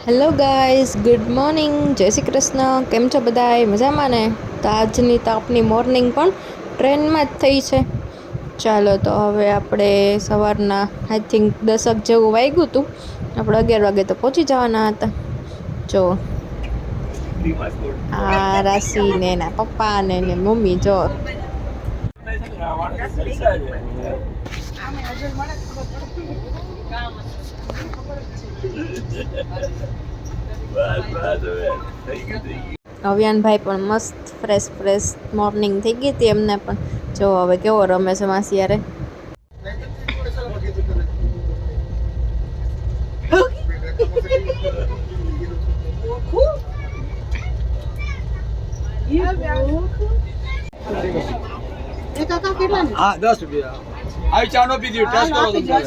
Hello guys, good morning, જય શ્રી કૃષ્ણ. કેમ છો બધાય? મજામાં ને? તો આજની તો આપની મોર્નિંગ પણ ટ્રેનમાં જ થઈ છે. ચાલો તો હવે આપણે સવારના આઈ થિંક 10 જેવું વાગ્યું હતું. આપણે 11 વાગે તો પહોંચી જવાના હતા. જો આ રાશિ ને એના પપ્પા ને મમ્મી જો અવ્યાનભાઈ પણ મસ્ત ફ્રેશ મોર્નિંગ થઈ ગઈ હતી એમને પણ. જો હવે કેવો રમે છે માસી યારે. હા 10 રૂપિયા આવી ચા નો પીધી ટેસ્ટ કરો તમે 10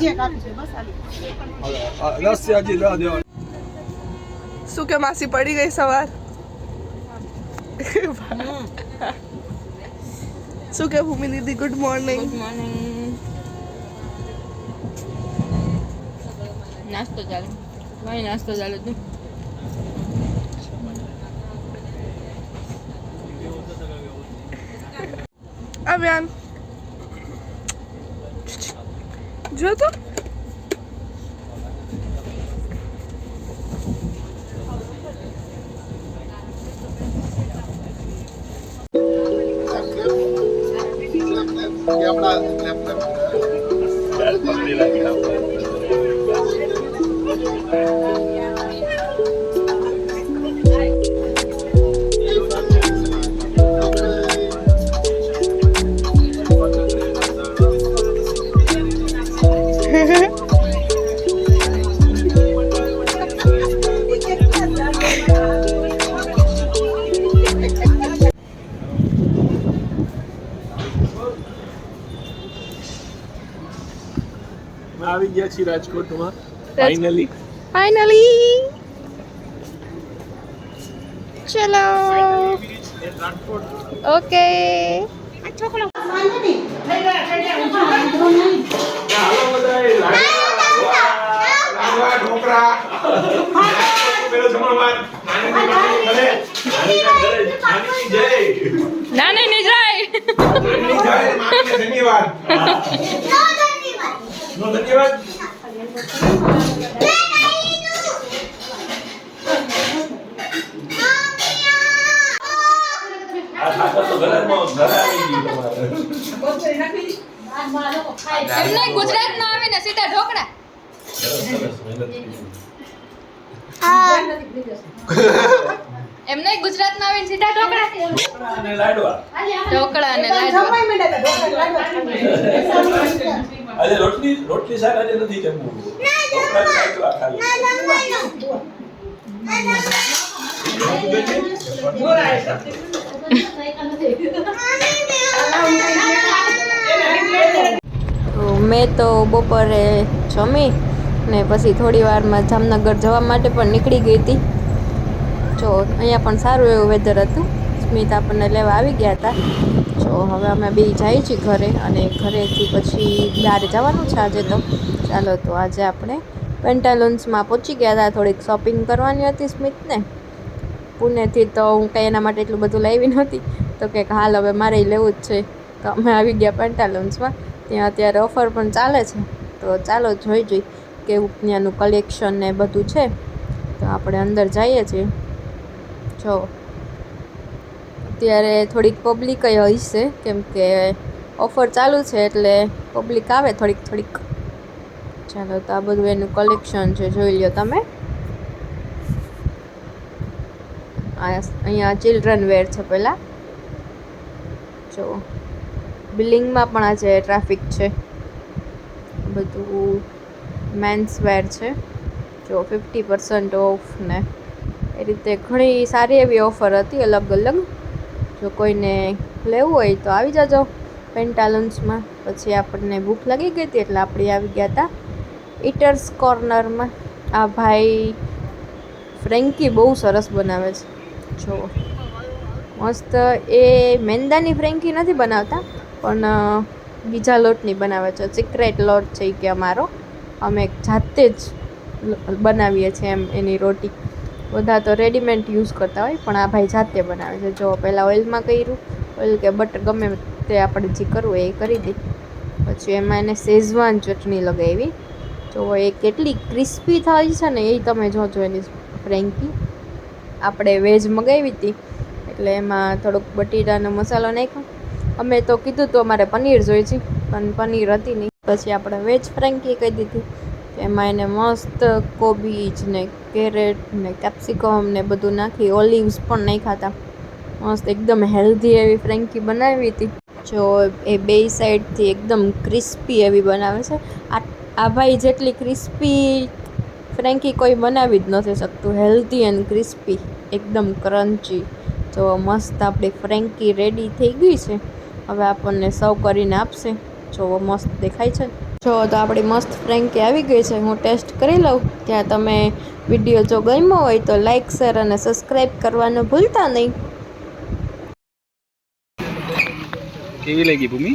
છે હજી 10 દેવા. શું કે માસી પડી ગઈ સવાર? શું કે ભૂમિ દીદી ગુડ મોર્નિંગ. નાસ્તો ચાલુ, ભાઈ નાસ્તો ચાલુ તું. અવ્યાન જો તો આવી ગયા છીએ રાજકોટમાં ફાઇનલી ચલો ઓકે. નાની ની જાય ધન્યવાદ. એમને ગુજરાત ના આવે ને સીધા ઢોકળા. એમને ગુજરાત ના આવે ને સીધા ઢોકળા અને લાડવા. આજે રોટલી શાક આજે નથી જમવું. મેં તો બપોરે જમી ને પછી થોડી વારમાં જામનગર જવા માટે પણ નીકળી ગઈ હતી. જો અહીંયા પણ સારું એવું વેધર હતું. સ્મિત આપણને લેવા આવી ગયા હતા. જો હવે અમે બે જઈએ છીએ ઘરે, અને ઘરેથી પછી બહાર જવાનું છે આજે તો. ચાલો તો આજે આપણે પેન્ટાલુન્સમાં પહોંચી ગયા હતા. થોડીક શોપિંગ કરવાની હતી સ્મિતને. પુણેથી તો હું કંઈ એના માટે એટલું બધું લાવી નહોતી, તો કે હાલ હવે મારે લેવું જ છે. તો અમે આવી ગયા પેન્ટાલુન્સમાં. ત્યાં અત્યારે ઓફર પણ ચાલે છે, તો ચાલો જોઈ કેવું ત્યાંનું કલેક્શન ને બધું છે. તો આપણે અંદર જઈએ છીએ. જો અત્યારે થોડીક પબ્લિક હશે, કેમ કે ઓફર ચાલુ છે એટલે પબ્લિક આવે થોડીક. ચાલો તો આ બધું એનું કલેક્શન છે, જોઈ લો તમે. અહીંયા ચિલ્ડ્રન વેર છે પહેલાં. જો બિલ્ડિંગમાં પણ આજે ટ્રાફિક છે. બધું મેન્સ વેર છે. જો 50% ઓફ ને એ રીતે ઘણી સારી એવી ઓફર હતી અલગ. જો કોઈને લેવું હોય તો આવી જાજો પેન્ટાલુન્સમાં. પછી આપણને ભૂખ લાગી ગઈ હતી એટલે આપણે આવી ગયા હતા ઈટર્સ કોર્નરમાં. આ ભાઈ ફ્રેન્કી બહુ સરસ બનાવે છે. જો મસ્ત. એ મેંદાની ફ્રેન્કી નથી બનાવતા, પણ બીજા લોટની બનાવે છે. સિક્રેટ લોટ છે કે અમારો, અમે જાતે જ બનાવીએ છીએ એમ એની રોટી. બધા તો રેડીમેડ યુઝ કરતા હોય, પણ આ ભાઈ જાતે બનાવે છે. જો પહેલાં ઓઇલમાં કર્યું, ઓઇલ કે બટર ગમે તે આપણે જે કરવું એ કરી દઈ. પછી એમાં એને શેઝવાન ચટણી લગાવી. તો એ કેટલી ક્રિસ્પી થાય છે ને એ તમે જોજો એની ફ્રેન્કી. આપણે વેજ મગાવી હતી એટલે એમાં થોડોક બટેટાનો મસાલો નાખ્યો. અમે તો કીધું તો અમારે પનીર જોઈએ છે, પણ પનીર હતી નહીં. પછી આપણે વેજ ફ્રેન્કી કહી દીધી. એમાં એને મસ્ત કોબીજ ને કેરેટ ને કેપ્સિકમ ને બધું નાખી, ઓલિવ્સ પણ નાખ્યા હતા. મસ્ત એકદમ હેલ્ધી એવી ફ્રેન્કી બનાવી હતી. જો એ બે સાઈડથી એકદમ ક્રિસ્પી એવી બનાવે છે. આ ભાઈ જેટલી ક્રિસ્પી ફ્રેન્કી કોઈ બનાવી જ નથી શકતું. હેલ્ધી એન્ડ ક્રિસ્પી, એકદમ ક્રન્ચી. તો મસ્ત આપણી ફ્રેન્કી રેડી થઈ ગઈ છે. હવે આપણને સર્વ કરીને આપશે. જો મસ્ત દેખાય છે. જો તો આપણી મસ્ત ફ્રેન્કી આવી ગઈ છે. હું ટેસ્ટ કરી લઉં. ત્યાં તમે વિડીયો જો ગમ્યો હોય તો લાઇક, શેર અને સબસ્ક્રાઈબ કરવાનું ભૂલતા નહીં. કેવી લાગી ભૂમિ?